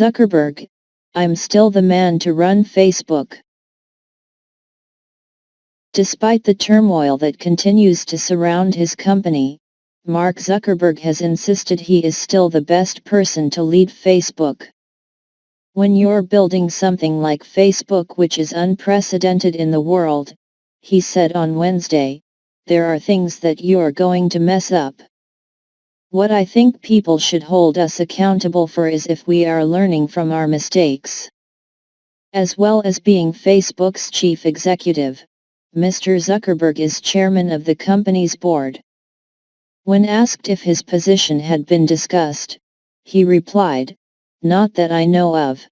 Zuckerberg, I'm still the man to run Facebook. Despite the turmoil that continues to surround his company, Mark Zuckerberg has insisted he is still the best person to lead Facebook. When you're building something like Facebook, which is unprecedented in the world, he said on Wednesday, there are things that you're going to mess up. What I think people should hold us accountable for is if we are learning from our mistakes. As well as being Facebook's chief executive, Mr. Zuckerberg is chairman of the company's board. When asked if his position had been discussed, he replied, "Not that I know of."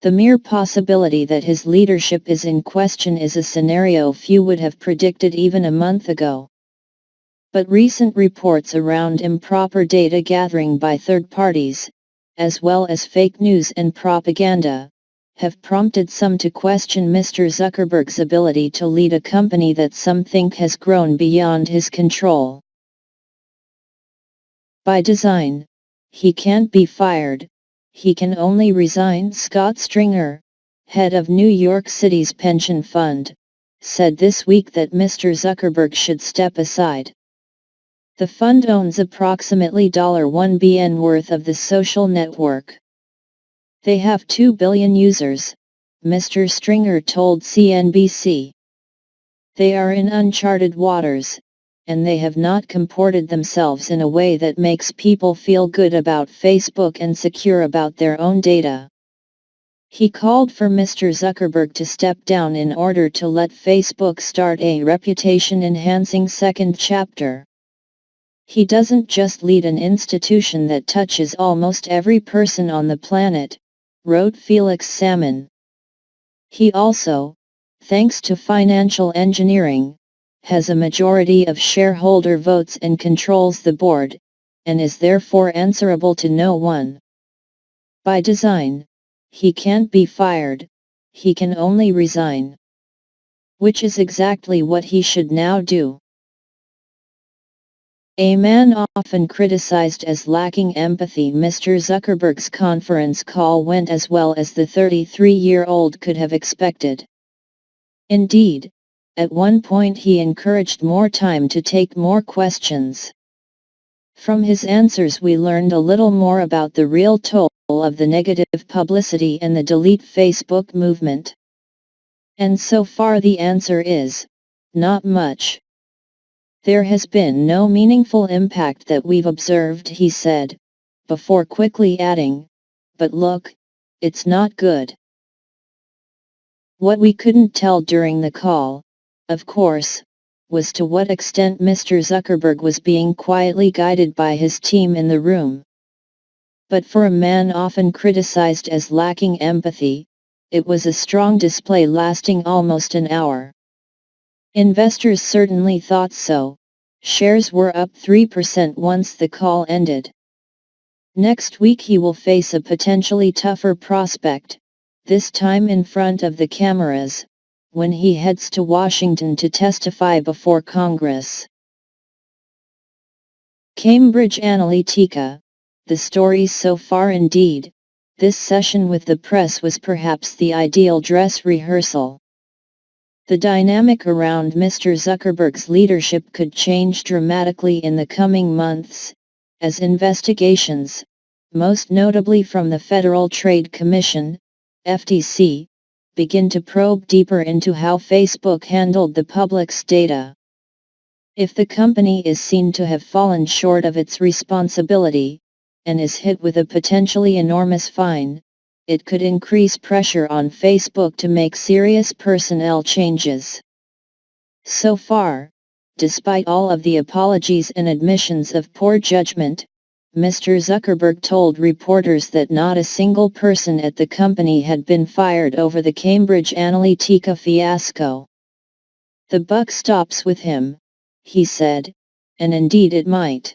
The mere possibility that his leadership is in question is a scenario few would have predicted even a month ago. But recent reports around improper data gathering by third parties, as well as fake news and propaganda, have prompted some to question Mr. Zuckerberg's ability to lead a company that some think has grown beyond his control. By design, he can't be fired, he can only resign. Scott Stringer, head of New York City's pension fund, said this week that Mr. Zuckerberg should step aside. The fund owns approximately $1 billion worth of the social network. They have 2 billion users, Mr. Stringer told CNBC. They are in uncharted waters, and they have not comported themselves in a way that makes people feel good about Facebook and secure about their own data. He called for Mr. Zuckerberg to step down in order to let Facebook start a reputation-enhancing second chapter. He doesn't just lead an institution that touches almost every person on the planet, wrote Felix Salmon. He also, thanks to financial engineering, has a majority of shareholder votes and controls the board, and is therefore answerable to no one. By design, he can't be fired, he can only resign. Which is exactly what he should now do. A man often criticized as lacking empathy, Mr. Zuckerberg's conference call went as well as the 33-year-old could have expected. Indeed, at one point he encouraged more time to take more questions. From his answers we learned a little more about the real toll of the negative publicity and the delete Facebook movement. And so far the answer is, not much. There has been no meaningful impact that we've observed, he said, before quickly adding, but look, it's not good. What we couldn't tell during the call, of course, was to what extent Mr. Zuckerberg was being quietly guided by his team in the room. But for a man often criticized as lacking empathy, it was a strong display lasting almost an hour. Investors certainly thought so. Shares were up 3% once the call ended. Next week he will face a potentially tougher prospect, this time in front of the cameras, when he heads to Washington to testify before Congress. Cambridge Analytica, the stories so far. Indeed, this session with the press was perhaps the ideal dress rehearsal. The dynamic around Mr. Zuckerberg's leadership could change dramatically in the coming months, as investigations, most notably from the Federal Trade Commission, FTC, begin to probe deeper into how Facebook handled the public's data. If the company is seen to have fallen short of its responsibility, and is hit with a potentially enormous fine, it could increase pressure on Facebook to make serious personnel changes. So far, despite all of the apologies and admissions of poor judgment, Mr. Zuckerberg told reporters that not a single person at the company had been fired over the Cambridge Analytica fiasco. The buck stops with him, he said, and indeed it might.